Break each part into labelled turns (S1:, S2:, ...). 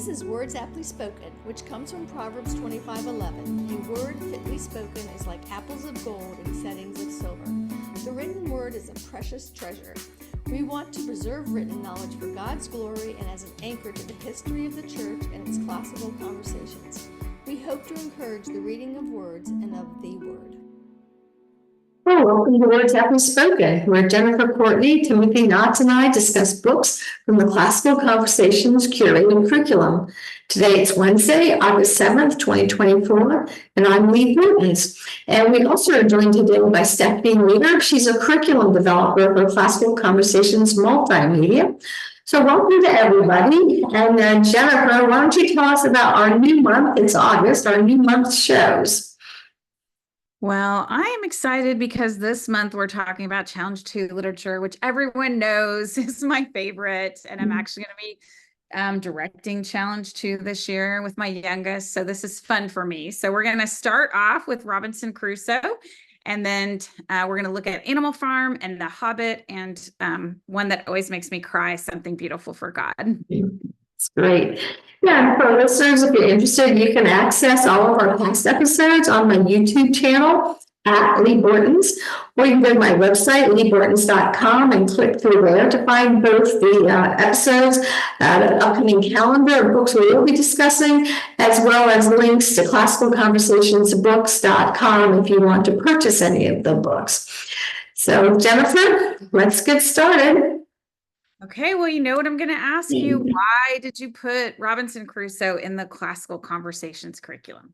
S1: This is Words Aptly Spoken, which comes from Proverbs 25:11. A word fitly spoken is like apples of gold in settings of silver. The written word is a precious treasure. We want to preserve written knowledge for God's glory and as an anchor to the history of the church and its classical conversations. We hope to encourage the reading of words and of the word.
S2: Well, welcome to Words Aptly Spoken, where Jennifer Courtney, Timothy Knotts, and I discuss books from the Classical Conversations Curated Curriculum. Today it's Wednesday, August 7th, 2024, and I'm Lee Bortons. And we also are joined today by Stephanie Reeder. She's a curriculum developer for Classical Conversations Multimedia. So welcome to everybody. And Jennifer, why don't you tell us about our new month? It's August, our new month shows.
S3: Well, I am excited because this month we're talking about Challenge 2 literature, which everyone knows is my favorite. And I'm actually going to be directing Challenge 2 this year with my youngest. So this is fun for me. So we're going to start off with Robinson Crusoe. And then we're going to look at Animal Farm and The Hobbit and one that always makes me cry, Something Beautiful for God.
S2: It's great. Yeah, and for listeners, if you're interested, you can access all of our past episodes on my YouTube channel at Lee Bortons, or you can go to my website, leebortons.com, and click through there to find both the episodes, the upcoming calendar of books we will be discussing, as well as links to classicalconversationsbooks.com if you want to purchase any of the books. So, Jennifer, let's get started.
S3: Okay, well, you know what I'm going to ask you. Why did you put Robinson Crusoe in the Classical Conversations curriculum?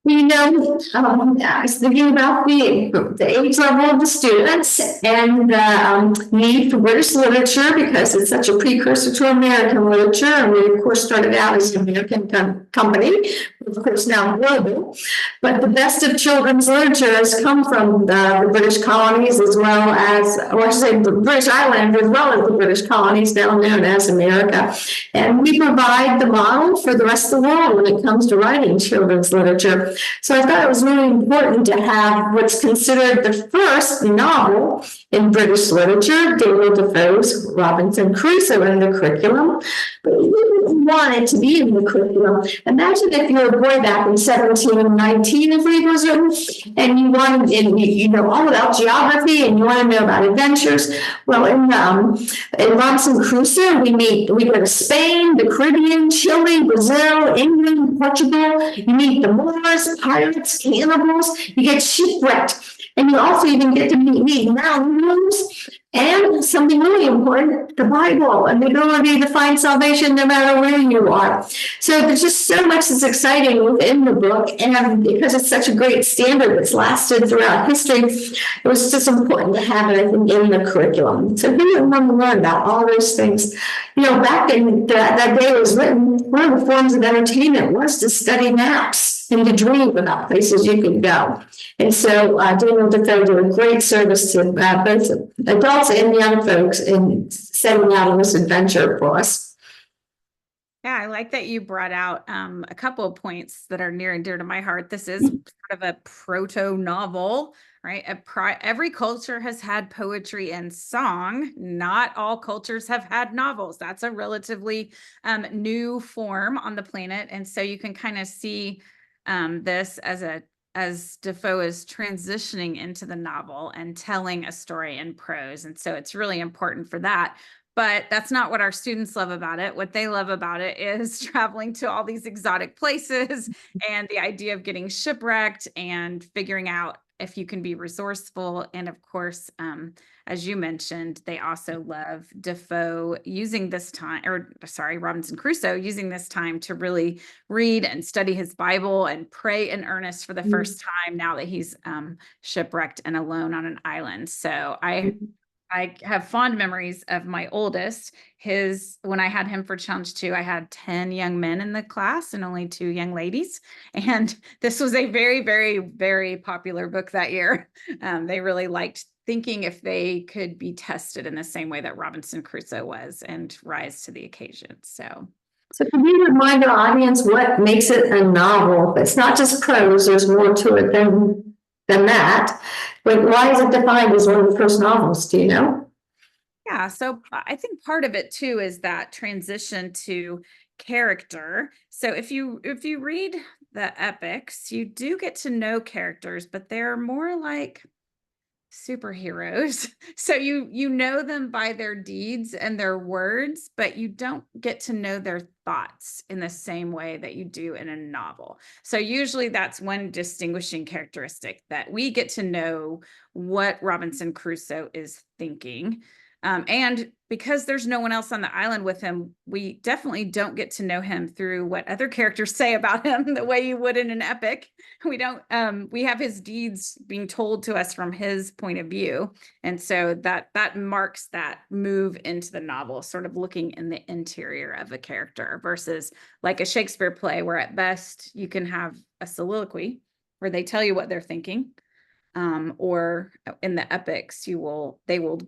S2: You know, I was thinking about the age level of the students and the need for British literature because it's such a precursor to American literature. And we, of course, started out as an American company, of course, now global. But the best of children's literature has come from the British colonies as well as, or I should say, the British Island as well as the British colonies, now known as America. And we provide the model for the rest of the world when it comes to writing children's literature. So I thought it was really important to have what's considered the first novel in British literature, Defoe's Robinson Crusoe, in the curriculum. But we didn't want it to be in the curriculum. Imagine if you were a boy back in 1719, if it was written, and you wanted, and you know all about geography and you want to know about adventures. Well, in Robinson Crusoe, we go to Spain, the Caribbean, Chile, Brazil, England, Portugal. You meet the Moors, pirates, cannibals. You get shipwrecked, and you also even get to meet mountains and something really important, the Bible, and the ability to find salvation no matter where you are. So there's just so much that's exciting within the book, and because it's such a great standard that's lasted throughout history, it was just important to have it, I think, in the curriculum. So who would want to learn about all those things? You know, back in that day it was written, one of the forms of entertainment was to study maps and to dream about places you could go. And so Defoe did a great service to both adults and young folks in setting out on this adventure for us.
S3: Yeah, I like that you brought out a couple of points that are near and dear to my heart. This is sort of a proto-novel, right? Every culture has had poetry and song. Not all cultures have had novels. That's a relatively new form on the planet. And so you can kind of see this as Defoe is transitioning into the novel and telling a story in prose. And so it's really important for that. But that's not what our students love about it. What they love about it is traveling to all these exotic places and the idea of getting shipwrecked and figuring out if you can be resourceful. And of course, as you mentioned, they also love Defoe using this time, Robinson Crusoe using this time to really read and study his Bible and pray in earnest for the first time now that he's shipwrecked and alone on an island. So I have fond memories of my oldest. When I had him for Challenge 2, I had 10 young men in the class and only 2 young ladies. And this was a very, very, very popular book that year. They really liked thinking if they could be tested in the same way that Robinson Crusoe was and rise to the occasion. So
S2: can you remind our audience what makes it a novel? It's not just prose, there's more to it than that. But why is it defined as one of the first novels? Do you know?
S3: Yeah, so I think part of it too is that transition to character. So if you read the epics, you do get to know characters, but they're more like superheroes. So you know them by their deeds and their words, but you don't get to know their thoughts in the same way that you do in a novel. So usually that's one distinguishing characteristic, that we get to know what Robinson Crusoe is thinking. And because there's no one else on the island with him, we definitely don't get to know him through what other characters say about him the way you would in an epic. We don't, we have his deeds being told to us from his point of view. And so that marks that move into the novel, sort of looking in the interior of a character versus like a Shakespeare play, where at best you can have a soliloquy where they tell you what they're thinking. Or in the epics, they will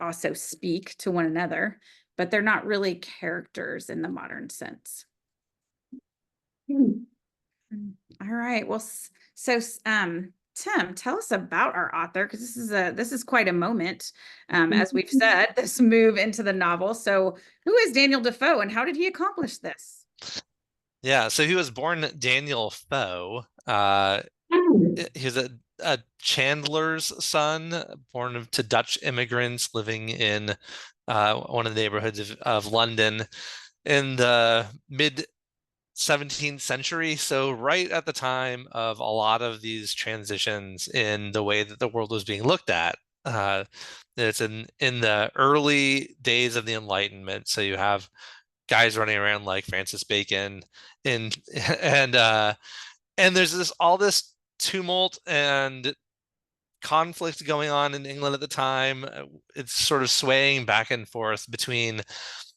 S3: also speak to one another, but they're not really characters in the modern sense. All right. Well, so Tim, tell us about our author, because this is quite a moment, as we've said, this move into the novel. So who is Daniel Defoe and how did he accomplish this?
S4: Yeah, so he was born Daniel Foe. He's a chandler's son, born to Dutch immigrants living in one of the neighborhoods of London in the mid 17th century. So right at the time of a lot of these transitions in the way that the world was being looked at. It's in the early days of the Enlightenment. So you have guys running around like Francis Bacon and there's all this tumult and conflict going on in England at the time. It's sort of swaying back and forth between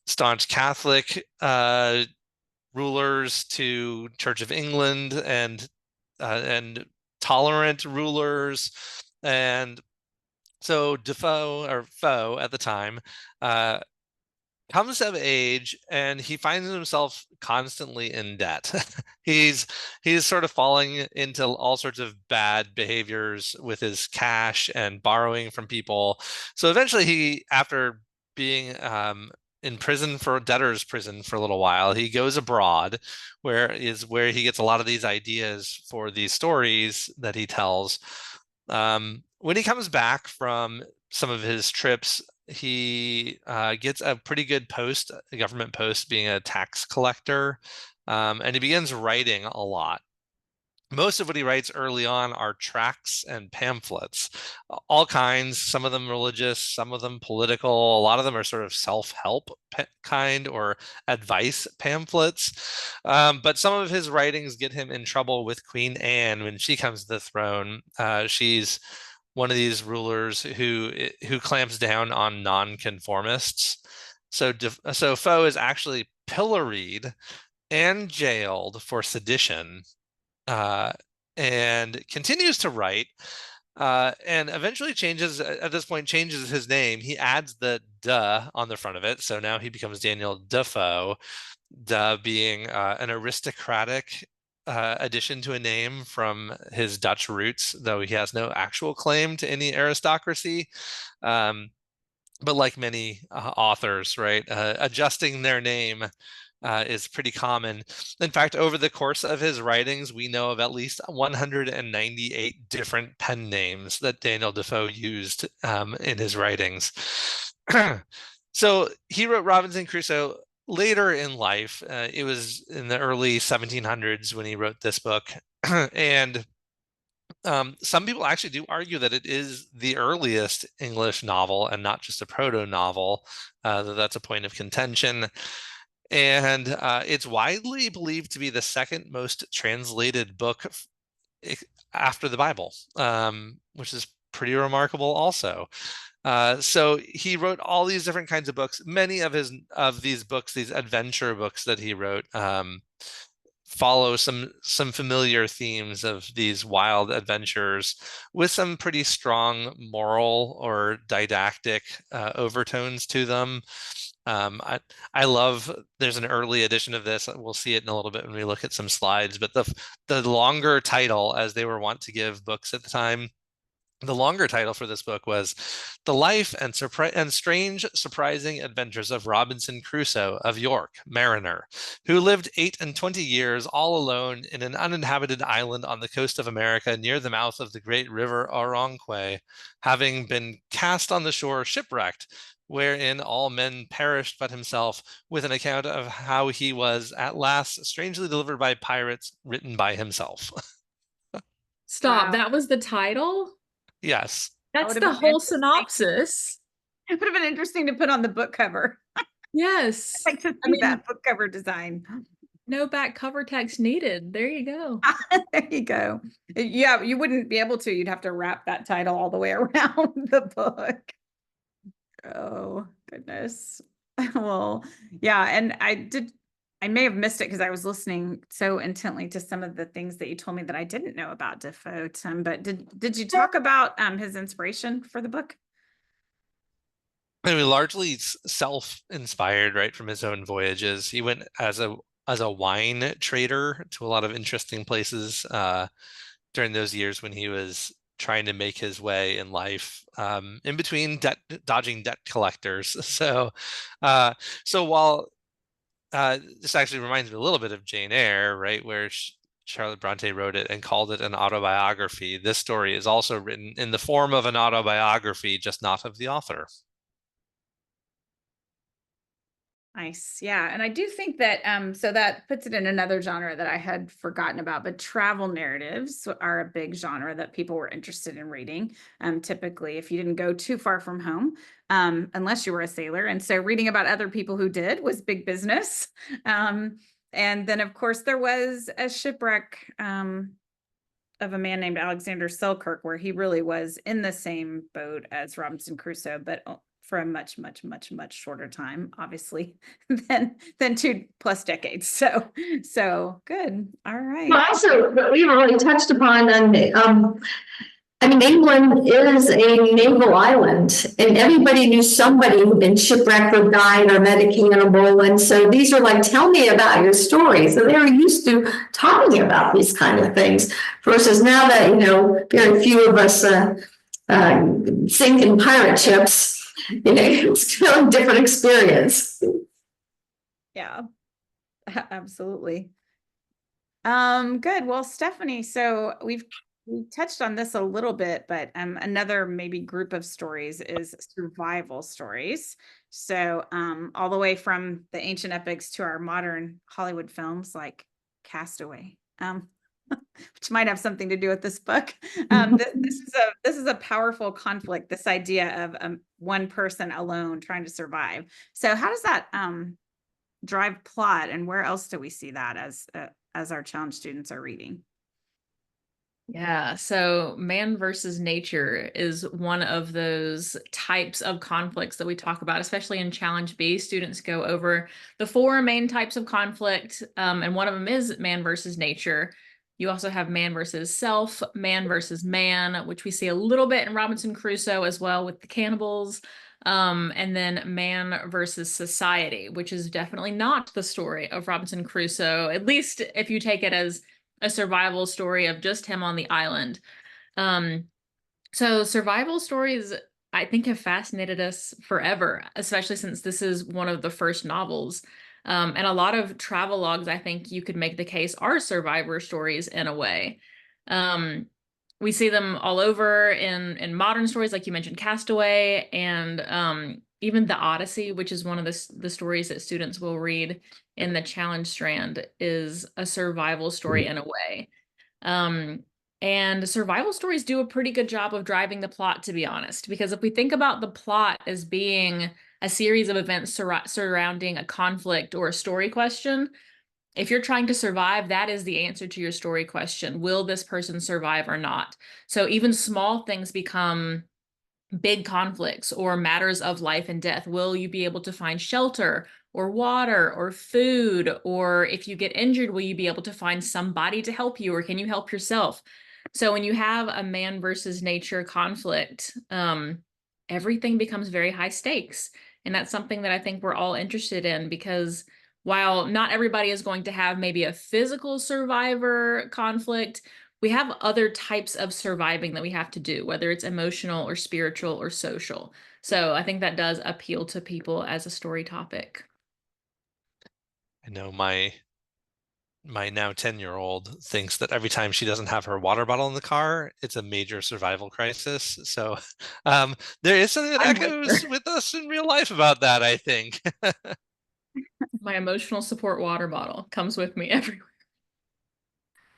S4: staunch Catholic rulers to Church of England and tolerant rulers. And so Defoe, or Foe at the time, comes of age and he finds himself constantly in debt. he's sort of falling into all sorts of bad behaviors with his cash and borrowing from people. So eventually he, after being in prison, for debtor's prison for a little while, he goes abroad, where he gets a lot of these ideas for these stories that he tells. When he comes back from some of his trips, he gets a pretty good post, a government post, being a tax collector, and he begins writing a lot. Most of what he writes early on are tracts and pamphlets, all kinds, some of them religious, some of them political, a lot of them are sort of self-help kind or advice pamphlets. But some of his writings get him in trouble with Queen Anne when she comes to the throne. She's one of these rulers who clamps down on nonconformists. So Foe is actually pilloried and jailed for sedition, and continues to write, and eventually changes his name. He adds the "duh" on the front of it, so now he becomes Daniel Defoe, duh being an aristocratic addition to a name from his Dutch roots, though he has no actual claim to any aristocracy. But like many authors, right, adjusting their name is pretty common. In fact, over the course of his writings, we know of at least 198 different pen names that Daniel Defoe used in his writings. So he wrote Robinson Crusoe later in life. It was in the early 1700s when he wrote this book. And some people actually do argue that it is the earliest English novel and not just a proto-novel. That's a point of contention. And it's widely believed to be the second most translated book after the Bible, which is pretty remarkable also. So he wrote all these different kinds of books. Many of these books, these adventure books that he wrote, follow some familiar themes of these wild adventures with some pretty strong moral or didactic overtones to them. I love, there's an early edition of this. We'll see it in a little bit when we look at some slides, but the longer title, as they were wont to give books at the time, The longer title for this book was The Life and Strange Surprising Adventures of Robinson Crusoe of York, Mariner, who lived 28 years all alone in an uninhabited island on the coast of America near the mouth of the great river Oronquay, having been cast on the shore shipwrecked, wherein all men perished but himself, with an account of how he was at last strangely delivered by pirates, written by himself.
S5: Stop.
S3: Wow.
S5: That was the title?
S4: Yes.
S5: That's
S3: would've
S5: the
S3: been
S5: whole
S3: interesting.
S5: synopsis.
S3: It would have been interesting to put on the book cover.
S5: Yes.
S3: I'd like to
S5: I
S3: see
S5: mean,
S3: that book cover design.
S5: no back cover text needed. There you go.
S3: There you go. Yeah, you wouldn't be able to. You'd have to wrap that title all the way around the book. Oh, goodness. Well, yeah, and I may have missed it because I was listening so intently to some of the things that you told me that I didn't know about Defoe, Tim, but did you talk about his inspiration for the book?
S4: I mean, largely self-inspired, right, from his own voyages. He went as a wine trader to a lot of interesting places during those years when he was trying to make his way in life, in between dodging debt collectors. So while this actually reminds me a little bit of Jane Eyre, right, where Charlotte Bronte wrote it and called it an autobiography. This story is also written in the form of an autobiography, just not of the author.
S3: Nice. Yeah. And I do think that so that puts it in another genre that I had forgotten about, but travel narratives are a big genre that people were interested in reading. Typically, if you didn't go too far from home, unless you were a sailor. And so reading about other people who did was big business. And then of course there was a shipwreck of a man named Alexander Selkirk, where he really was in the same boat as Robinson Crusoe, but for a much shorter time, obviously, than 2+ decades. So good. All right.
S2: Well, also, we've already touched upon, I mean, England is a naval island, and everybody knew somebody who'd been shipwrecked or died or met a cannibal. And so these are like, tell me about your story. So they were used to talking about these kind of things, versus now that, you know, very few of us sink in pirate ships. You know, it's a different experience.
S3: Yeah, absolutely. Good. Well, Stephanie, so we touched on this a little bit, but another maybe group of stories is survival stories. So all the way from the ancient epics to our modern Hollywood films like Castaway, which might have something to do with this book. This is a powerful conflict, this idea of one person alone trying to survive. So how does that drive plot, and where else do we see that as our challenge students are reading?
S5: Yeah, so man versus nature is one of those types of conflicts that we talk about, especially in Challenge B. Students go over the 4 main types of conflict, and one of them is man versus nature. You also have man versus self, man versus man, which we see a little bit in Robinson Crusoe as well with the cannibals, and then man versus society, which is definitely not the story of Robinson Crusoe, at least if you take it as a survival story of just him on the island. So survival stories, I think, have fascinated us forever, especially since this is one of the first novels. And a lot of travelogues, I think you could make the case, are survivor stories in a way. We see them all over in modern stories, like you mentioned, Castaway, and even The Odyssey, which is one of the stories that students will read in the challenge strand, is a survival story in a way. And survival stories do a pretty good job of driving the plot, to be honest, because if we think about the plot as being a series of events surrounding a conflict or a story question, if you're trying to survive, that is the answer to your story question. Will this person survive or not? So even small things become big conflicts or matters of life and death. Will you be able to find shelter or water or food? Or if you get injured, will you be able to find somebody to help you, or can you help yourself? So when you have a man versus nature conflict, everything becomes very high stakes. And that's something that I think we're all interested in, because while not everybody is going to have maybe a physical survivor conflict, we have other types of surviving that we have to do, whether it's emotional or spiritual or social. So I think that does appeal to people as a story topic.
S4: I know my now 10-year-old thinks that every time she doesn't have her water bottle in the car, it's a major survival crisis. So there is something that
S5: I'm with
S4: echoes
S5: her.
S4: with us in real life about that, I think.
S5: My emotional support water bottle comes with me everywhere.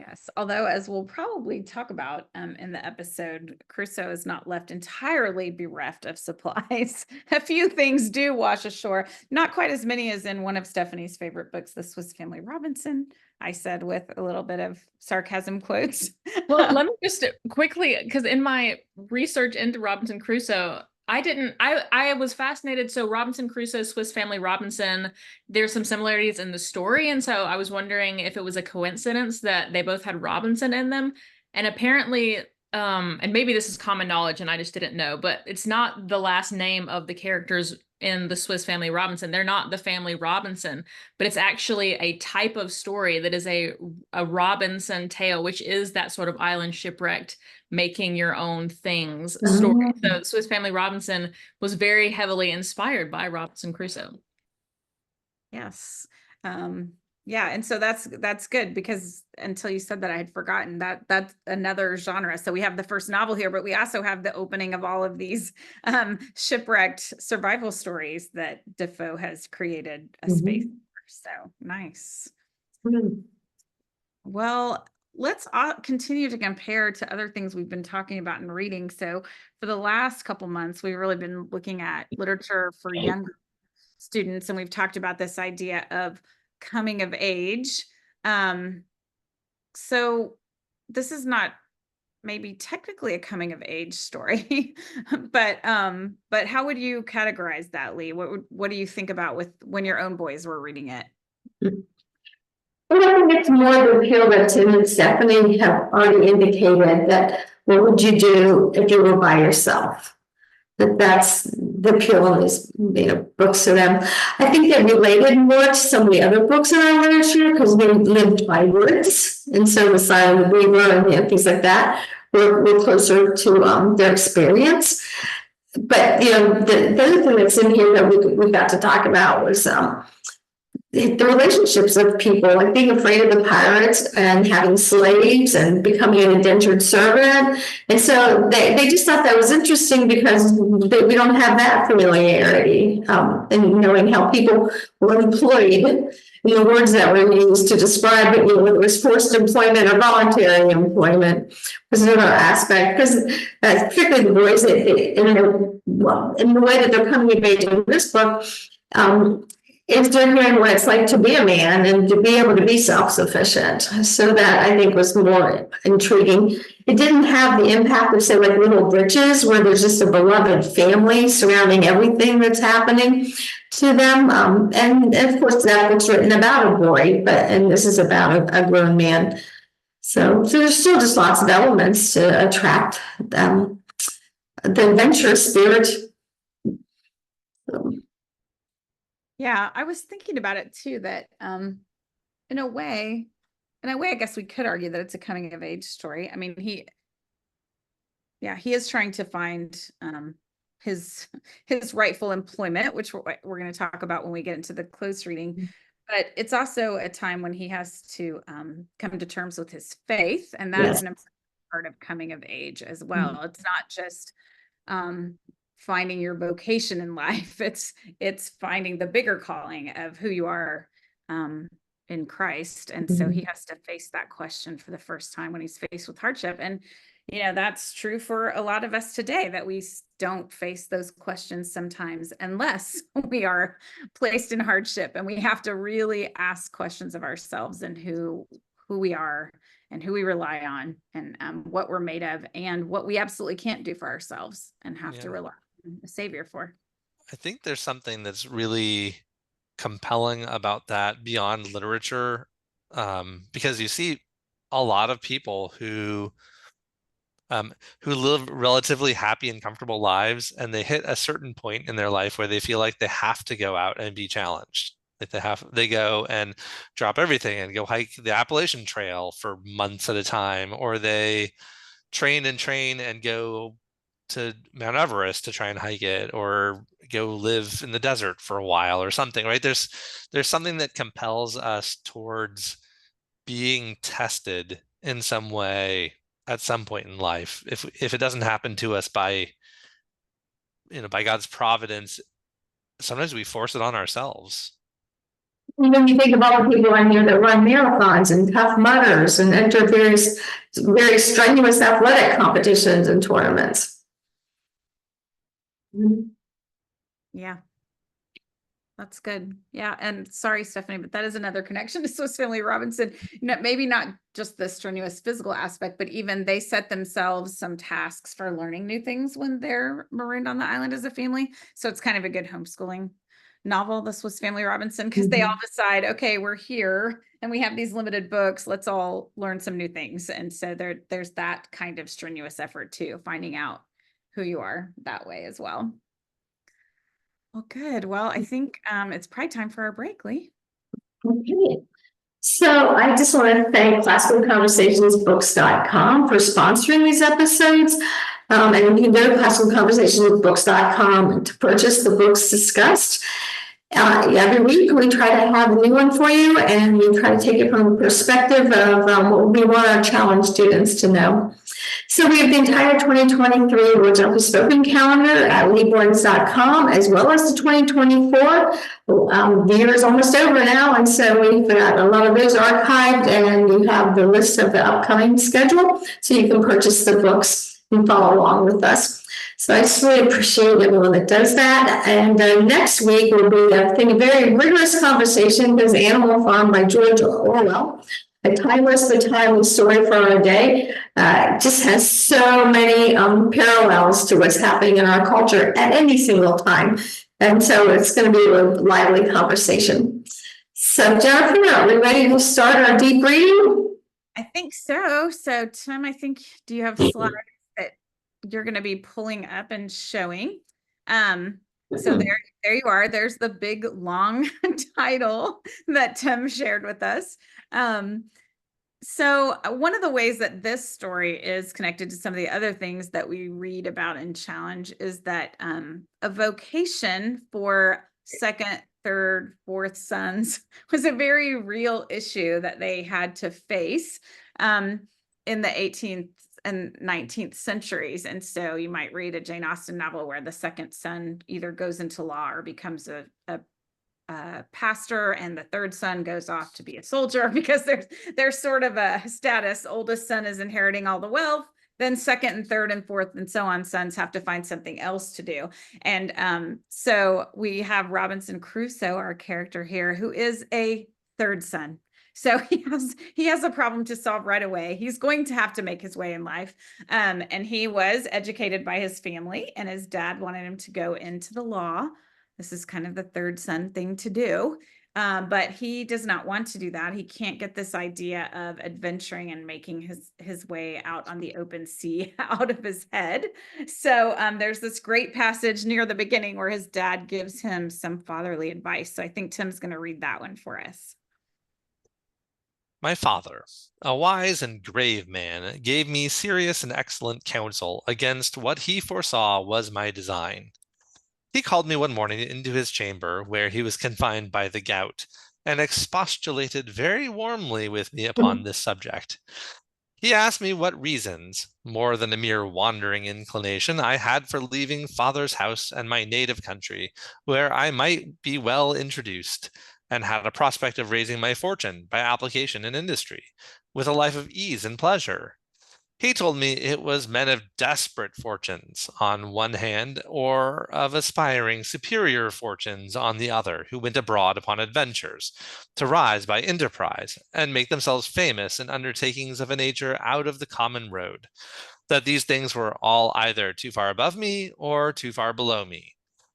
S3: Yes, although as we'll probably talk about in the episode, Crusoe is not left entirely bereft of supplies. A few things do wash ashore, not quite as many as in one of Stephanie's favorite books, The Swiss Family Robinson. I said with a little bit of sarcasm quotes.
S5: Well, let me just quickly, because in my research into Robinson Crusoe, I was fascinated. So Robinson Crusoe, Swiss Family Robinson, there's some similarities in the story. And so I was wondering if it was a coincidence that they both had Robinson in them. And apparently, and maybe this is common knowledge and I just didn't know, but it's not the last name of the characters in the Swiss Family Robinson. They're not the family Robinson, but it's actually a type of story that is a Robinson tale, which is that sort of island shipwrecked, making your own things story. So Swiss Family Robinson was very heavily inspired by Robinson Crusoe.
S3: Yes. Yeah, and so that's good, because until you said that, I had forgotten that that's another genre. So we have the first novel here, but we also have the opening of all of these shipwrecked survival stories that Defoe has created a space for. So nice. Well, let's continue to compare to other things we've been talking about in reading. So for the last couple months, we've really been looking at literature for younger students, and we've talked about this idea of coming of age. So this is not maybe technically a coming of age story, but how would you categorize that, Lee? What do you think about with when your own boys were reading it?
S2: Well, I think it's more the appeal that Tim and Stephanie have already indicated, that what would you do if you were by yourself? That's the appeal of these, books to them. I think they're related more to some of the other books in our literature because they lived by words, and so the Silent Weaver and things like that were closer to their experience. But the other thing that's in here that we got to talk about was the relationships of people, like being afraid of the pirates and having slaves and becoming an indentured servant. And so they just thought that was interesting because we don't have that familiarity in knowing how people were employed. The words that were used to describe it, whether it was forced employment or voluntary employment, was another aspect. Because particularly the boys, in the way that they're coming of age in this book, is they're hearing what it's like to be a man and to be able to be self-sufficient. So that I think was more intriguing. It didn't have the impact of, say, like Little Britches, where there's just a beloved family surrounding everything that's happening to them. And of course, that book's written about a boy, and this is about a grown man. So there's still just lots of elements to attract the adventure spirit.
S3: Yeah, I was thinking about it too, that in a way, I guess we could argue that it's a coming of age story. I mean, he is trying to find his rightful employment, which we're going to talk about when we get into the close reading. But it's also a time when he has to come to terms with his faith, and that's an important part of coming of age as well. It's not just finding your vocation in life. It's finding the bigger calling of who you are in Christ. And so he has to face that question for the first time when he's faced with hardship. And that's true for a lot of us today, that we don't face those questions sometimes unless we are placed in hardship, and we have to really ask questions of ourselves and who we are and who we rely on, and what we're made of, and what we absolutely can't do for ourselves and have to rely on a savior for.
S4: I think there's something that's really compelling about that beyond literature, because you see a lot of people who live relatively happy and comfortable lives, and they hit a certain point in their life where they feel like they have to go out and be challenged. Like they go and drop everything and go hike the Appalachian Trail for months at a time, or they train and go to Mount Everest to try and hike it, or go live in the desert for a while or something, right? There's something that compels us towards being tested in some way at some point in life. If it doesn't happen to us by God's providence, sometimes we force it on ourselves.
S2: When you think of all the people on here that run marathons and Tough Mudders and enter various very strenuous athletic competitions and tournaments.
S3: Yeah. That's good. Yeah. And sorry, Stephanie, but that is another connection to Swiss Family Robinson. Maybe not just the strenuous physical aspect, but even they set themselves some tasks for learning new things when they're marooned on the island as a family. So it's kind of a good homeschooling novel, the Swiss Family Robinson, because they all decide, okay, we're here and we have these limited books. Let's all learn some new things. And so there's that kind of strenuous effort too, finding out who you are that way as well. Well, good. Well, I think it's probably time for our break, Lee.
S2: Okay. So I just want to thank classicalconversationsbooks.com for sponsoring these episodes. And you can go to classicalconversationsbooks.com to purchase the books discussed. Every week we try to have a new one for you, and we try to take it from the perspective of what we want our challenge students to know. So we have the entire 2023 Words Aptly Spoken calendar at leeborns.com, as well as the 2024. The year is almost over now, and so we've got a lot of those archived, and you have the list of the upcoming schedule, so you can purchase the books and follow along with us. So I just really appreciate everyone that does that. And next week will be, I think, a very rigorous conversation, because Animal Farm by George Orwell, a timeless but timely story for our day, just has so many parallels to what's happening in our culture at any single time. And so it's going to be a lively conversation. So Jennifer, are we ready to start our deep reading?
S3: I think so. So Tim, I think, do you have slides that you're going to be pulling up and showing? So there you are. There's the big long title that Tim shared with us. So one of the ways that this story is connected to some of the other things that we read about in Challenge is that a vocation for second, third, fourth sons was a very real issue that they had to face in the 18th and 19th centuries. And so you might read a Jane Austen novel where the second son either goes into law or becomes a pastor, and the third son goes off to be a soldier, because there's sort of a status. Oldest son is inheriting all the wealth, then second and third and fourth and so on sons have to find something else to do. And so we have Robinson Crusoe, our character here, who is a third son. So he has a problem to solve right away. He's going to have to make his way in life. And he was educated by his family, and his dad wanted him to go into the law. This is kind of the third son thing to do. But he does not want to do that. He can't get this idea of adventuring and making his way out on the open sea out of his head. So there's this great passage near the beginning where his dad gives him some fatherly advice. So I think Tim's going to read that one for us.
S4: My father, a wise and grave man, gave me serious and excellent counsel against what he foresaw was my design. He called me one morning into his chamber, where he was confined by the gout, and expostulated very warmly with me upon this subject. He asked me what reasons, more than a mere wandering inclination, I had for leaving father's house and my native country, where I might be well introduced, and had a prospect of raising my fortune by application and industry, with a life of ease and pleasure. He told me it was men of desperate fortunes on one hand, or of aspiring superior fortunes on the other, who went abroad upon adventures, to rise by enterprise, and make themselves famous in undertakings of a nature out of the common road, that these things were all either too far above me, or too far below me,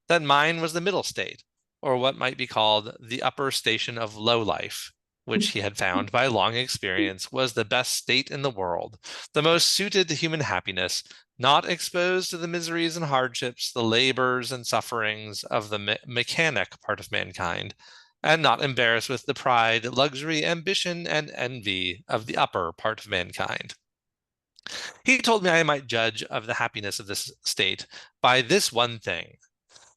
S4: that mine was the middle state, or what might be called the upper station of low life, which he had found by long experience was the best state in the world, the most suited to human happiness, not exposed to the miseries and hardships, the labors and sufferings of the mechanic part of mankind, and not embarrassed with the pride, luxury, ambition, and envy of the upper part of mankind. He told me I might judge of the happiness of this state by this one thing,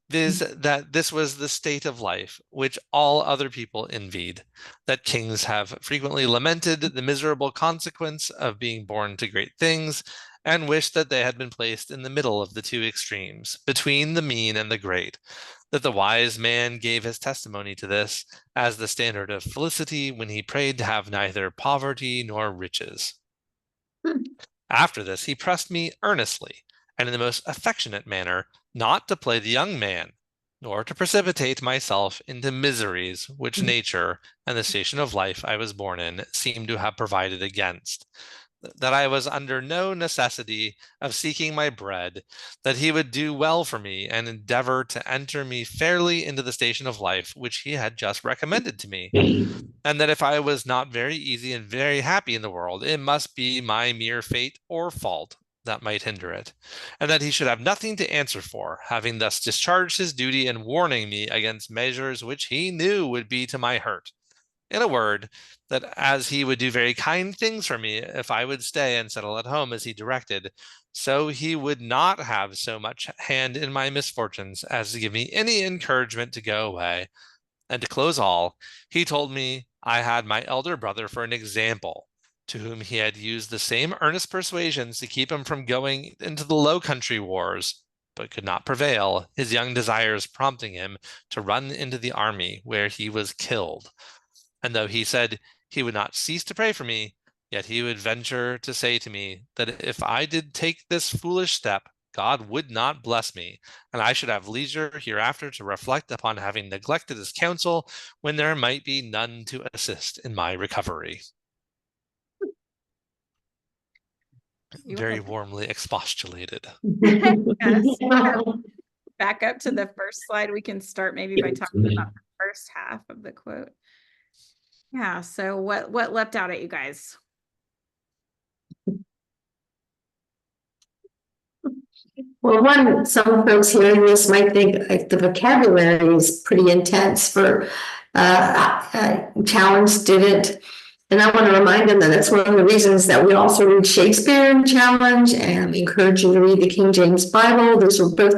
S4: viz., that this was the state of life which all other people envied, that kings have frequently lamented the miserable consequence of being born to great things, and wished that they had been placed in the middle of the two extremes, between the mean and the great, that the wise man gave his testimony to this as the standard of felicity when he prayed to have neither poverty nor riches. After this, he pressed me earnestly, and in the most affectionate manner, not to play the young man, nor to precipitate myself into miseries which nature and the station of life I was born in seemed to have provided against, that I was under no necessity of seeking my bread, that he would do well for me and endeavor to enter me fairly into the station of life which he had just recommended to me, and that if I was not very easy and very happy in the world, it must be my mere fate or fault that might hinder it, and that he should have nothing to answer for, having thus discharged his duty in warning me against measures which he knew would be to my hurt. In a word, that as he would do very kind things for me if I would stay and settle at home as he directed, so he would not have so much hand in my misfortunes as to give me any encouragement to go away. And to close all, he told me I had my elder brother for an example, to whom he had used the same earnest persuasions to keep him from going into the Low Country wars, but could not prevail, his young desires prompting him to run into the army, where he was killed. And though he said he would not cease to pray for me, yet he would venture to say to me that if I did take this foolish step, God would not bless me, and I should have leisure hereafter to reflect upon having neglected his counsel when there might be none to assist in my recovery. Very warmly expostulated.
S3: Yes. Back up to the first slide. We can start maybe by talking about the first half of the quote. Yeah. So what leapt out at you guys?
S2: Well, some folks hearing this might think like the vocabulary is pretty intense for Challenge student. And I want to remind them that that's one of the reasons that we also read Shakespeare in Challenge and encourage you to read the King James Bible. Those are both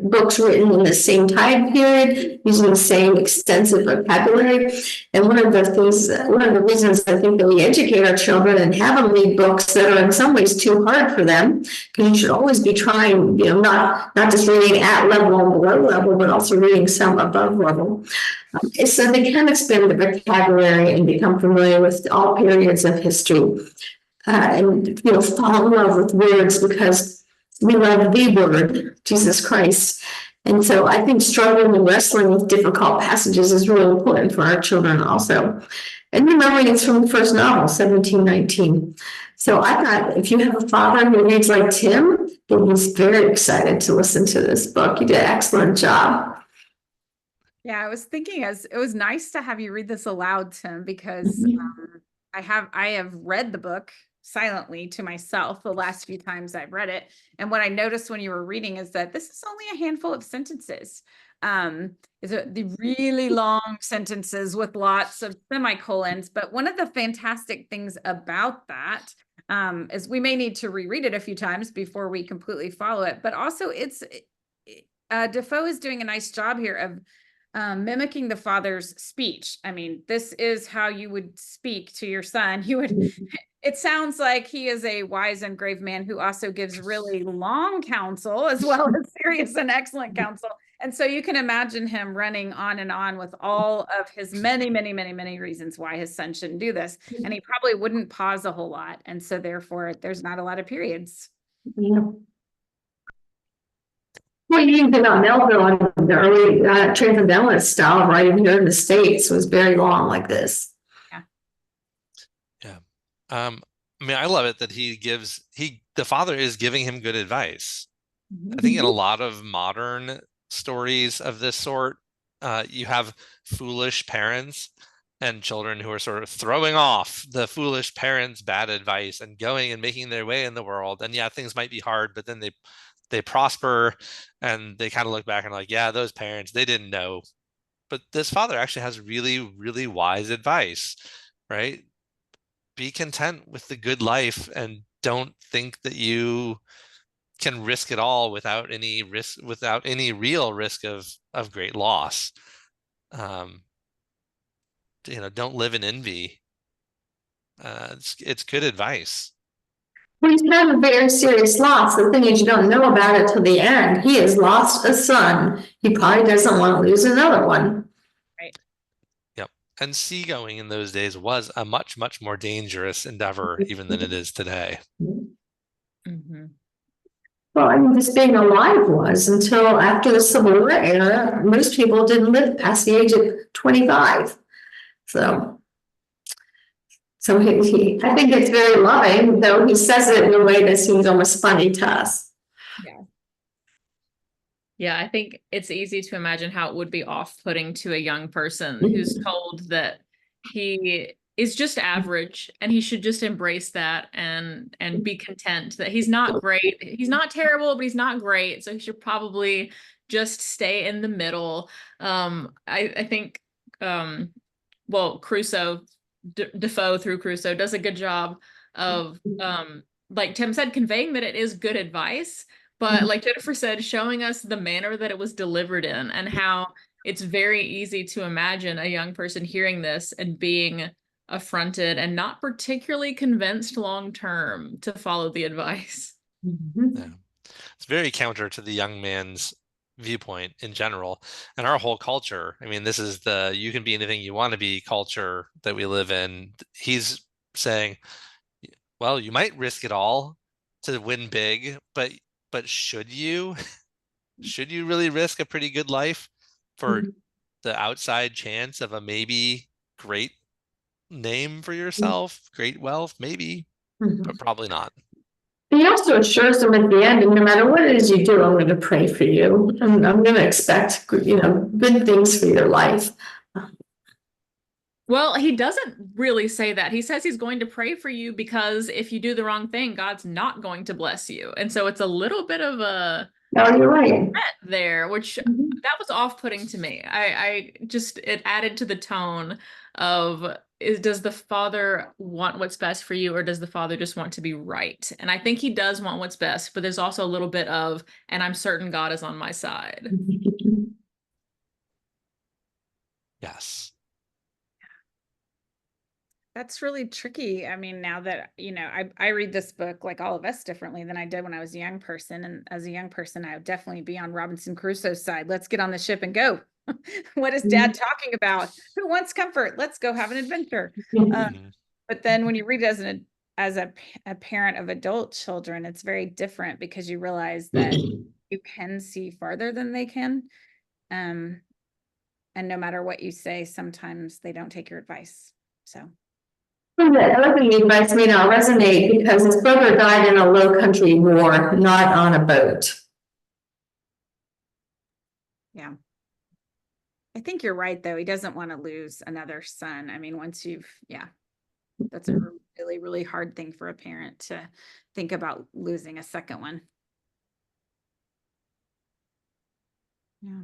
S2: books written in the same time period, using the same extensive vocabulary. And one of the reasons I think that we educate our children and have them read books that are in some ways too hard for them, because you should always be trying, not just reading at level and below level, but also reading some above level. So they can expand the vocabulary and become familiar with all periods of history, and fall in love with words, because we love the word, Jesus Christ. And so I think struggling and wrestling with difficult passages is really important for our children also. And remembering it's from the first novel, 1719. So I thought if you have a father who reads like Tim, he was very excited to listen to this book. You did an excellent job.
S3: Yeah, I was thinking as it was nice to have you read this aloud, Tim, because I have read the book silently to myself the last few times I've read it. And what I noticed when you were reading is that this is only a handful of sentences. The really long sentences with lots of semicolons. But one of the fantastic things about that is we may need to reread it a few times before we completely follow it. But also Defoe is doing a nice job here of mimicking the father's speech. I mean, this is how you would speak to your son. It sounds like he is a wise and grave man who also gives really long counsel as well as serious and excellent counsel. And so you can imagine him running on and on with all of his many, many, many, many reasons why his son shouldn't do this. And he probably wouldn't pause a whole lot. And so therefore there's not a lot of periods.
S2: Yeah. Well, you even about Melville and the early transcendentalist style of writing here in the States was very long like this.
S4: Yeah. I mean, I love it that the father is giving him good advice. I think in a lot of modern stories of this sort, you have foolish parents and children who are sort of throwing off the foolish parents' bad advice and going and making their way in the world. And yeah, things might be hard, but then they prosper and they kind of look back and like, yeah, those parents, they didn't know but this father actually has really, really wise advice, right? Be content with the good life and don't think that you can risk it all without any risk, without any real risk of great loss. Don't live in envy. It's good advice.
S2: Well, he's had a very serious loss. The thing is, you don't know about it till the end. He has lost a son. He probably doesn't want to lose another one.
S3: Right.
S4: Yep. And seagoing in those days was a much, much more dangerous endeavor even than it is today.
S5: Mhm.
S2: Well, I mean, just being alive was until after the Civil War era, most people didn't live past the age of 25. So I think it's very loving, though he says it in a way that seems almost funny to us.
S5: Yeah, I think it's easy to imagine how it would be off-putting to a young person who's told that he is just average and he should just embrace that and be content that he's not great. He's not terrible, but he's not great. So he should probably just stay in the middle. I think well, Crusoe, Defoe through Crusoe does a good job of like Tim said, conveying that it is good advice. But like Jennifer said, showing us the manner that it was delivered in and how it's very easy to imagine a young person hearing this and being affronted and not particularly convinced long term to follow the advice.
S4: Yeah. It's very counter to the young man's viewpoint in general and our whole culture. I mean, this is the you can be anything you want to be culture that we live in. He's saying, well, you might risk it all to win big, but should you really risk a pretty good life for the outside chance of a maybe great name for yourself, great wealth, maybe, but probably not.
S2: He also assures them at the end, and no matter what it is you do, I'm going to pray for you, and I'm going to expect, good things for your life.
S5: Well, he doesn't really say that. He says he's going to pray for you because if you do the wrong thing, God's not going to bless you. And so it's a little bit of a
S2: No, you're right.
S5: there, which that was off-putting to me. I just, it added to the tone of, does the father want what's best for you, or does the father just want to be right? And I think he does want what's best, but there's also a little bit of, and I'm certain God is on my side.
S4: Yes.
S3: That's really tricky. I mean, now that, I read this book like all of us differently than I did when I was a young person. And as a young person, I would definitely be on Robinson Crusoe's side. Let's get on the ship and go. What is dad talking about? Who wants comfort? Let's go have an adventure. But then when you read it as a parent of adult children, it's very different because you realize that you can see farther than they can. And no matter what you say, sometimes they don't take your advice. So.
S2: The other thing the advice may not resonate because his brother died in a low country war, not on a boat.
S3: Yeah. I think you're right, though. He doesn't want to lose another son. I mean, that's a really, really hard thing for a parent to think about, losing a second one. Yeah.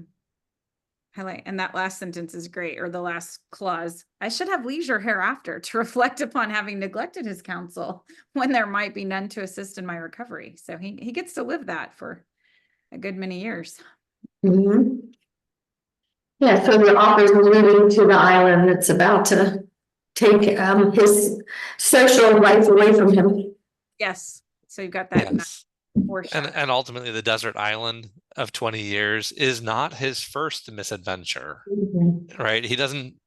S3: And that last sentence is great, or the last clause. I should have leisure hereafter to reflect upon having neglected his counsel when there might be none to assist in my recovery. So he gets to live that for a good many years.
S2: Yeah, so the author's moving to the island that's about to take his social life away from him.
S3: Yes. So you've got that.
S4: Yes. And ultimately the desert island of 20 years is not his first misadventure, right? He doesn't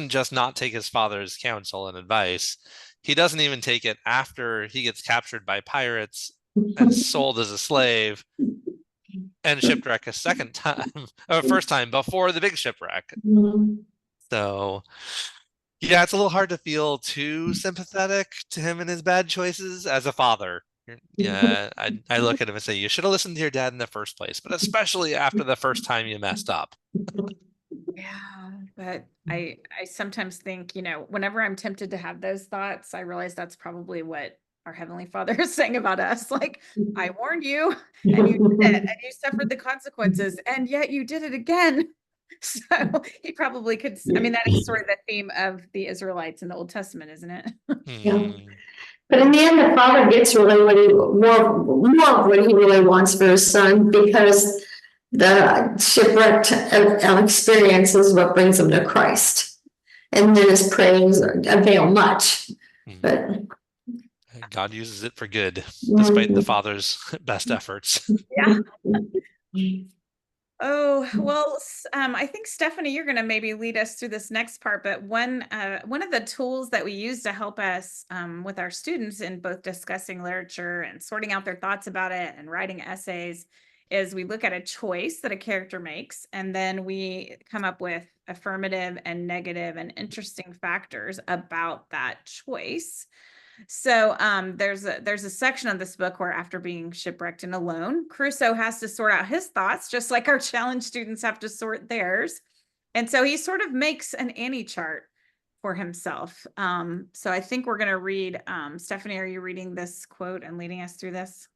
S4: just not take his father's counsel and advice. He doesn't even take it after he gets captured by pirates and sold as a slave and shipwreck a second time, or first time before the big shipwreck. So yeah, it's a little hard to feel too sympathetic to him and his bad choices as a father. Yeah, I look at him and say, you should have listened to your dad in the first place, but especially after the first time you messed up.
S3: Yeah, but I sometimes think, whenever I'm tempted to have those thoughts, I realize that's probably what our Heavenly Father is saying about us. Like, I warned you and you did it and you suffered the consequences, and yet you did it again. So he probably could, I mean, that is sort of the theme of the Israelites in the Old Testament, isn't it?
S4: Hmm.
S2: But in the end, the father gets really what he more of what he really wants for his son, because the shipwrecked experience is what brings him to Christ. And then his prayers avail much. But
S4: God uses it for good, despite the father's best efforts.
S3: Yeah. Oh, well, I think Stephanie, you're going to maybe lead us through this next part, but one of the tools that we use to help us with our students in both discussing literature and sorting out their thoughts about it and writing essays is we look at a choice that a character makes, and then we come up with affirmative and negative and interesting factors about that choice. So there's a section of this book where, after being shipwrecked and alone, Crusoe has to sort out his thoughts, just like our challenge students have to sort theirs. And so he sort of makes an Annie chart for himself. So I think we're going to read, Stephanie, are you reading this quote and leading us through this?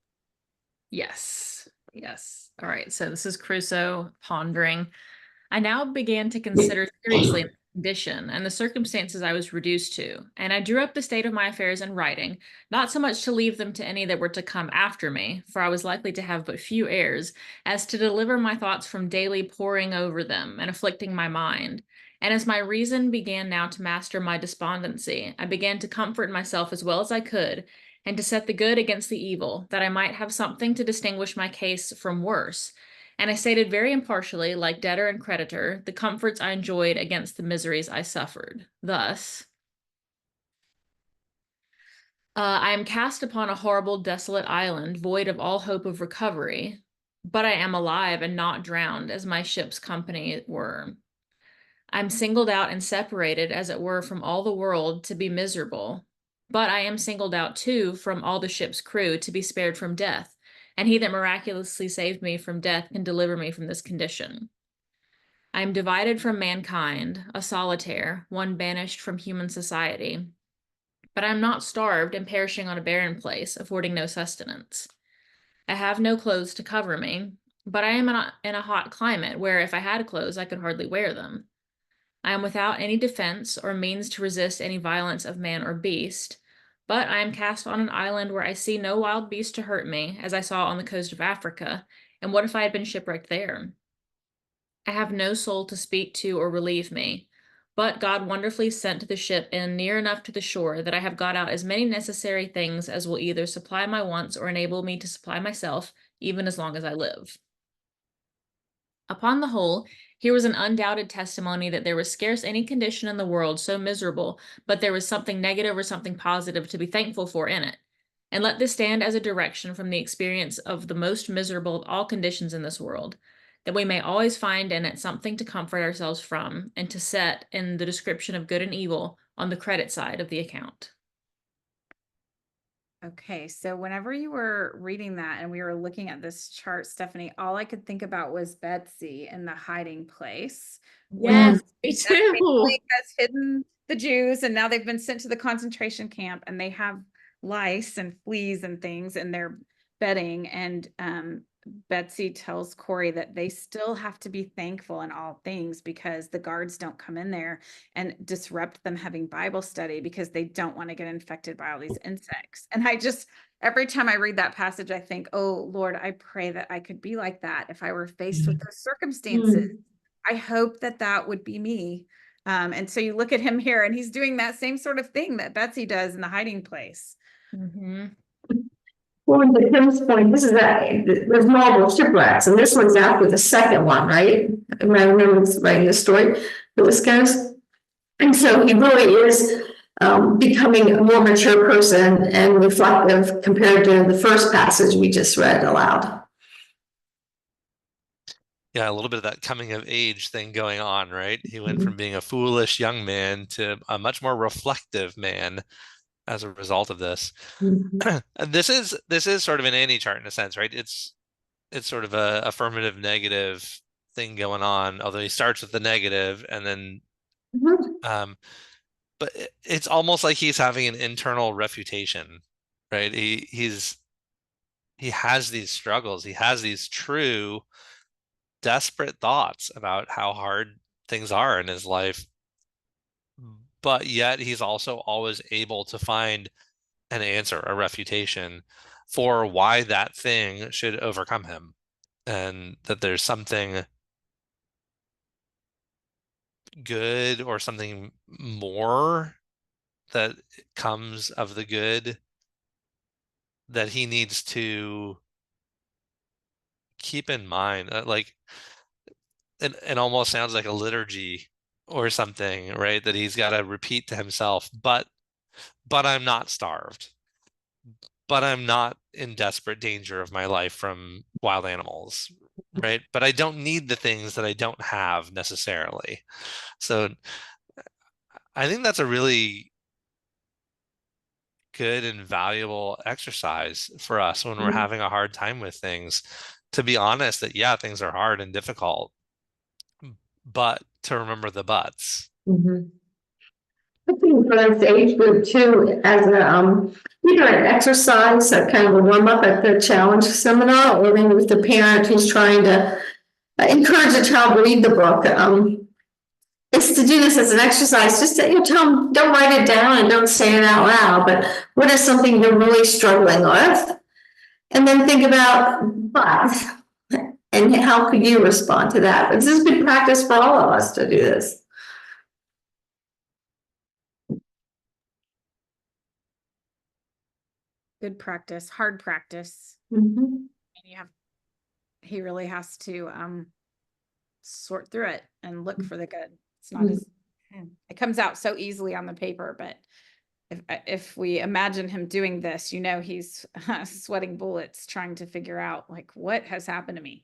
S5: Yes. Yes. All right. So this is Crusoe pondering. I now began to consider seriously the condition and the circumstances I was reduced to, and I drew up the state of my affairs in writing, not so much to leave them to any that were to come after me, for I was likely to have but few heirs, as to deliver my thoughts from daily poring over them and afflicting my mind. And as my reason began now to master my despondency, I began to comfort myself as well as I could, and to set the good against the evil, that I might have something to distinguish my case from worse. And I stated very impartially, like debtor and creditor, the comforts I enjoyed against the miseries I suffered. Thus, I am cast upon a horrible, desolate island, void of all hope of recovery, but I am alive and not drowned, as my ship's company were. I'm singled out and separated, as it were, from all the world to be miserable, but I am singled out, too, from all the ship's crew to be spared from death. And he that miraculously saved me from death can deliver me from this condition. I am divided from mankind, a solitaire, one banished from human society. But I am not starved and perishing on a barren place, affording no sustenance. I have no clothes to cover me, but I am in a hot climate where, if I had clothes, I could hardly wear them. I am without any defense or means to resist any violence of man or beast. But I am cast on an island where I see no wild beast to hurt me, as I saw on the coast of Africa. And what if I had been shipwrecked there? I have no soul to speak to or relieve me. But God wonderfully sent the ship in near enough to the shore that I have got out as many necessary things as will either supply my wants or enable me to supply myself, even as long as I live. Upon the whole, here was an undoubted testimony that there was scarce any condition in the world so miserable, but there was something negative or something positive to be thankful for in it. And let this stand as a direction from the experience of the most miserable of all conditions in this world, that we may always find in it something to comfort ourselves from, and to set in the description of good and evil on the credit side of the account.
S3: Okay, so whenever you were reading that and we were looking at this chart, Stephanie, all I could think about was Betsy in the hiding place.
S5: Yes, me
S3: That
S5: too.
S3: family has hidden the Jews, and now they've been sent to the concentration camp, and they have lice and fleas and things in their bedding. And Betsy tells Corey that they still have to be thankful in all things, because the guards don't come in there and disrupt them having Bible study, because they don't want to get infected by all these insects. And every time I read that passage, I think, oh Lord, I pray that I could be like that if I were faced with those circumstances. I hope that that would be me. And so you look at him here, and he's doing that same sort of thing that Betsy does in the hiding place.
S5: Mm-hmm.
S2: Well, to Tim's point, there's multiple shipwrecks, and this one's after the second one, right? I remember writing the story, Lewis goes. And so he really is becoming a more mature person and reflective compared to the first passage we just read aloud.
S4: Yeah, a little bit of that coming of age thing going on, right? He went from being a foolish young man to a much more reflective man as a result of this. This is sort of an Annie chart in a sense, right? It's sort of a affirmative negative thing going on, although he starts with the negative, and then but it's almost like he's having an internal refutation, right? He has these struggles, he has these true desperate thoughts about how hard things are in his life, but yet he's also always able to find an answer, a refutation for why that thing should overcome him, and that there's something good or something more that comes of the good that he needs to keep in mind. Like it almost sounds like a liturgy or something, right? That he's got to repeat to himself, but I'm not starved, but I'm not in desperate danger of my life from wild animals, right? But I don't need the things that I don't have necessarily. So I think that's a really good and valuable exercise for us when we're having a hard time with things, to be honest that, yeah, things are hard and difficult, but to remember the buts.
S2: I think for this age group too, as a either an exercise, a kind of a warm up at the challenge seminar, or maybe with the parent who's trying to encourage a child to read the book, is to do this as an exercise. Just to, tell them, don't write it down and don't say it out loud, but what is something you're really struggling with, and then think about but, and how could you respond to that. But this is good practice for all of us to do this.
S3: Good practice, hard practice.
S2: Mm-hmm.
S3: And he really has to sort through it and look for the good. It's not as it comes out so easily on the paper, but if we imagine him doing this, he's sweating bullets trying to figure out like what has happened to me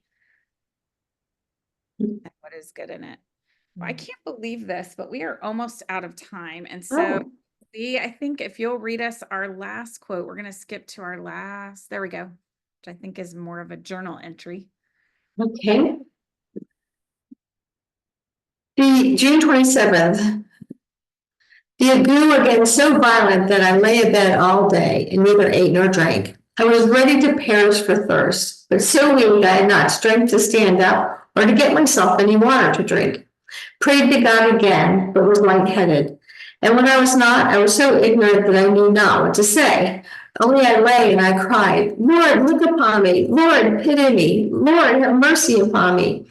S3: and what is good in it. Well, I can't believe this, but we are almost out of time. And so I think if you'll read us our last quote, we're going to skip to our last, there we go, which I think is more of a journal entry.
S2: Okay. The June 27th. The ague again so violent that I lay abed all day and neither ate nor drank. I was ready to perish for thirst, but so weak I had not strength to stand up or to get myself any water to drink. Prayed to God again, but was lightheaded. And when I was not, I was so ignorant that I knew not what to say. Only I lay and I cried, Lord, look upon me. Lord, pity me. Lord, have mercy upon me.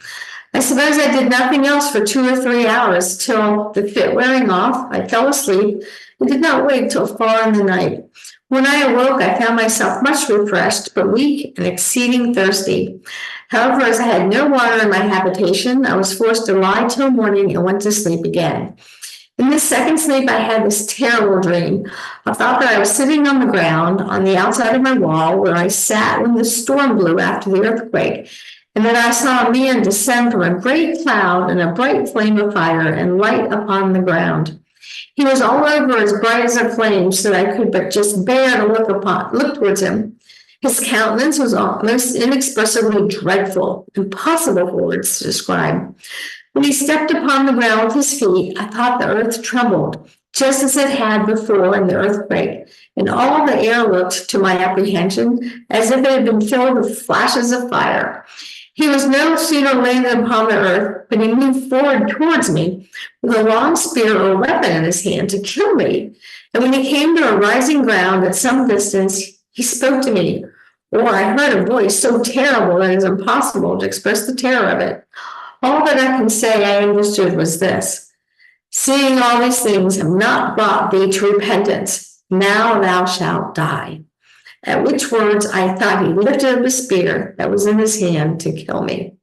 S2: I suppose I did nothing else for 2 or 3 hours till, the fit wearing off, I fell asleep and did not wake till far in the night. When I awoke, I found myself much refreshed, but weak and exceeding thirsty. However, as I had no water in my habitation, I was forced to lie till morning and went to sleep again. In this second sleep, I had this terrible dream. I thought that I was sitting on the ground on the outside of my wall where I sat when the storm blew after the earthquake, and then I saw a man descend from a great cloud and a bright flame of fire and light upon the ground. He was all over as bright as a flame, so that I could but just bear to look towards him. His countenance was almost inexpressibly dreadful, impossible for words to describe. When he stepped upon the ground with his feet, I thought the earth trembled, just as it had before in the earthquake, and all the air looked, to my apprehension, as if it had been filled with flashes of fire. He was no sooner landed upon the earth, but he moved forward towards me with a long spear or weapon in his hand to kill me. And when he came to a rising ground at some distance, he spoke to me, or I heard a voice so terrible that it is impossible to express the terror of it. All that I can say I understood was this: seeing all these things have not brought thee to repentance, now thou shalt die. At which words I thought he lifted up a spear that was in his hand to kill me.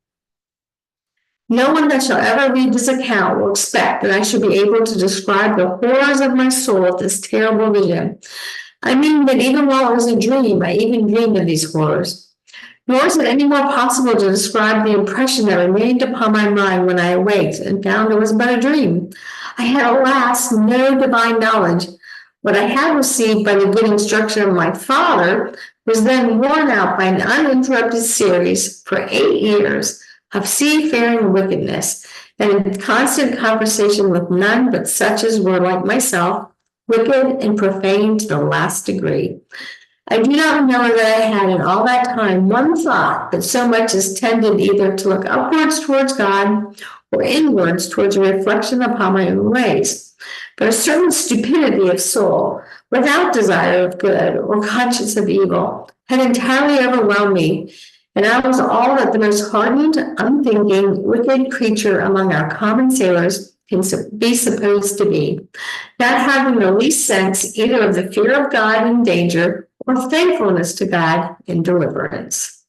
S2: No one that shall ever read this account will expect that I should be able to describe the horrors of my soul at this terrible vision. I mean that even while it was a dream, I even dreamed of these horrors. Nor is it any more possible to describe the impression that remained upon my mind when I awaked and found it was but a dream. I had, alas, no divine knowledge. What I had received by the good instruction of my father was then worn out by an uninterrupted series for 8 years of seafaring wickedness, and in constant conversation with none but such as were like myself, wicked and profane to the last degree. I do not remember that I had in all that time one thought that so much as tended either to look upwards towards God or inwards towards a reflection upon my own ways, but a certain stupidity of soul, without desire of good or conscience of evil, had entirely overwhelmed me, and I was all that the most hardened, unthinking, wicked creature among our common sailors can be supposed to be, not having the least sense either of the fear of God in danger or thankfulness to God in deliverance.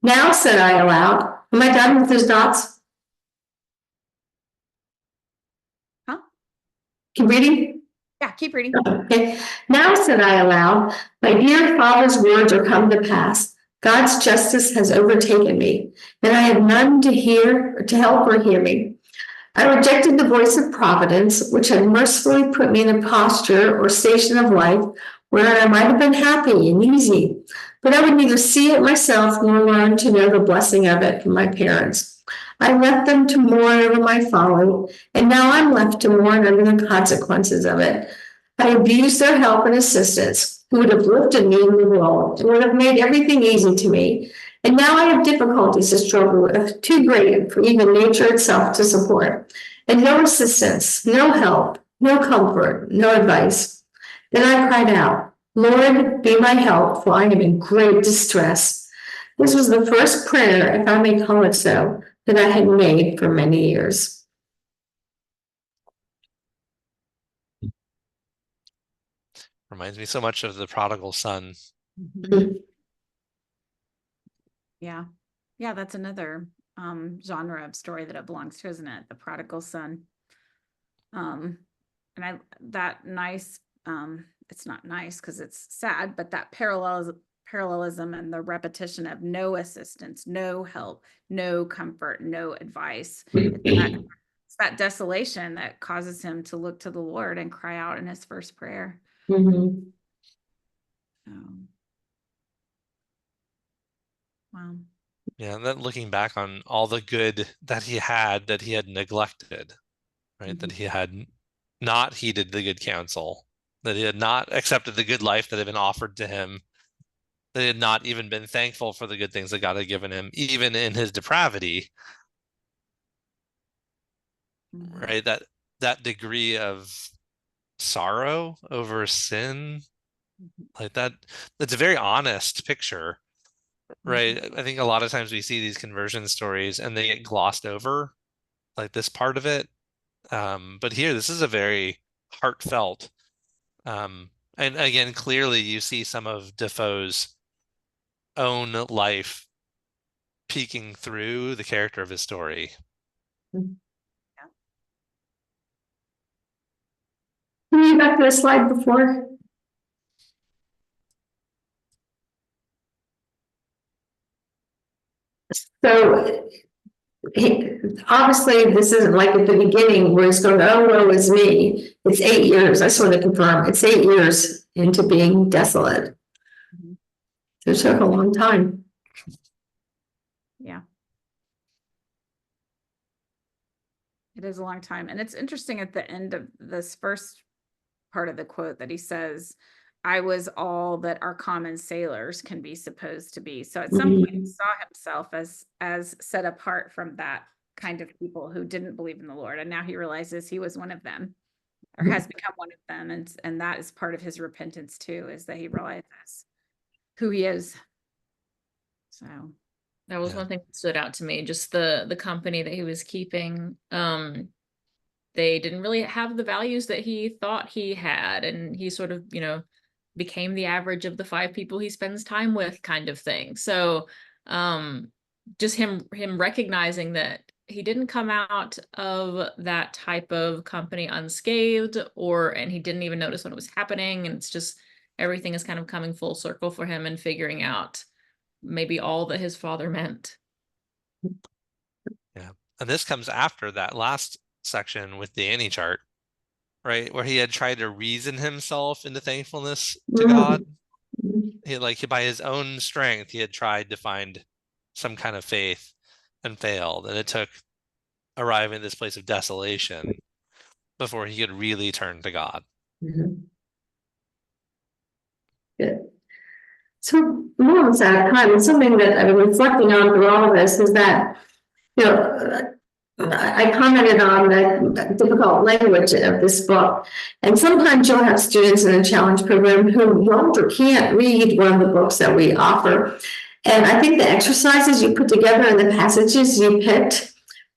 S2: Now, said I aloud, am I done with those dots?
S3: Huh?
S2: Keep reading?
S3: Yeah, keep reading.
S2: Okay. Now, said I aloud, my dear father's words are come to pass. God's justice has overtaken me, and I have none to hear, to help or hear me. I rejected the voice of Providence, which had mercifully put me in a posture or station of life where I might have been happy and easy, but I would neither see it myself nor learn to know the blessing of it from my parents. I left them to mourn over my folly, and now I'm left to mourn over the consequences of it. I abused their help and assistance, who would have lifted me in the world and would have made everything easy to me. And now I have difficulties to struggle with, too great for even nature itself to support, and no assistance, no help, no comfort, no advice. Then I cried out, Lord, be my help, for I am in great distress. This was the first prayer, if I may call it so, that I had made for many years.
S4: Reminds me so much of the prodigal son.
S3: Yeah. Yeah, that's another genre of story that it belongs to, isn't it? The prodigal son. And that nice, it's not nice because it's sad, but that parallelism and the repetition of no assistance, no help, no comfort, no advice. It's that desolation that causes him to look to the Lord and cry out in his first prayer.
S2: Mm-hmm.
S3: Wow.
S4: Yeah, and then looking back on all the good that he had neglected, right?
S2: Mm-hmm.
S4: That he had not heeded the good counsel, that he had not accepted the good life that had been offered to him, that he had not even been thankful for the good things that God had given him, even in his depravity, right? That degree of sorrow over sin, like that's a very honest picture, right? I think a lot of times we see these conversion stories and they get glossed over, like this part of it. But here, this is a very heartfelt, and again, clearly you see some of Defoe's own life peeking through the character of his story.
S2: Can you go back to the slide before? So obviously this isn't like at the beginning where he's going, oh, woe is me. It's 8 years. I just want to confirm it's 8 years into being desolate. So it took a long time.
S3: Yeah. It is a long time. And it's interesting at the end of this first part of the quote that he says, I was all that our common sailors can be supposed to be. So at some point he saw himself as set apart from that kind of people who didn't believe in the Lord. And now he realizes he was one of them, or has become one of them. And that is part of his repentance too, is that he realizes who he is. So
S5: that was one thing that stood out to me, just the company that he was keeping. They didn't really have the values that he thought he had, and he sort of, became the average of the 5 people he spends time with, kind of thing. So just him recognizing that he didn't come out of that type of company unscathed, and he didn't even notice when it was happening, and it's just everything is kind of coming full circle for him and figuring out maybe all that his father meant.
S4: Yeah, and this comes after that last section with the Annie chart, right, where he had tried to reason himself into thankfulness to God. He, by his own strength, he had tried to find some kind of faith and failed, and it took arriving at this place of desolation before he could really turn to God.
S2: Good. so moments at a time, and something that I've been reflecting on through all of this is that, you know, I commented on the difficult language of this book, and sometimes you'll have students in a challenge program who won't or can't read one of the books that we offer. And I think the exercises you put together and the passages you picked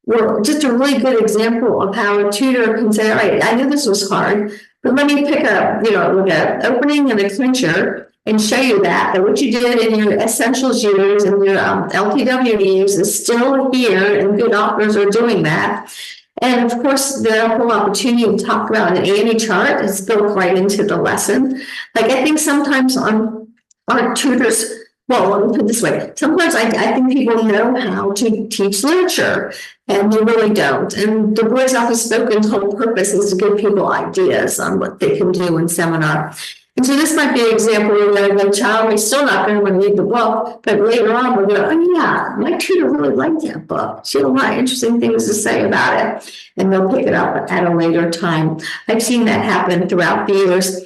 S2: were just a really good example of how a tutor can say, all right, I knew this was hard, but let me pick up, you know, with an opening and a clincher and show you that what you did in your essentials years and your LTW years is still here, and good authors are doing that. And of course, the whole opportunity to talk about an AME chart is built right into the lesson. Like, I think sometimes on our tutors, well, let me put it this way. Sometimes I think people know how to teach literature, and they really don't. And the Boys Office Spoken's whole purpose is to give people ideas on what they can do in seminar. And so this might be an example where the child may still not going to read the book, but later on we'll go, oh yeah, my tutor really liked that book. She had a lot of interesting things to say about it, and they'll pick it up at a later time. I've seen that happen throughout the years.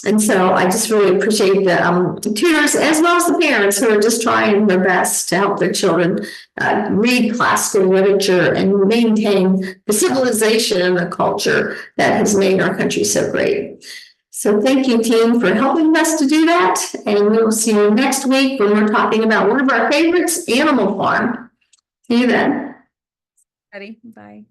S2: And so I just really appreciate the tutors as well as the parents who are just trying their best to help their children read classical literature and maintain the civilization and the culture that has made our country so great. So thank you, team, for helping us to do that. And we will see you next week when we're talking about one of our favorites, Animal Farm. See you then.
S3: Ready? Bye.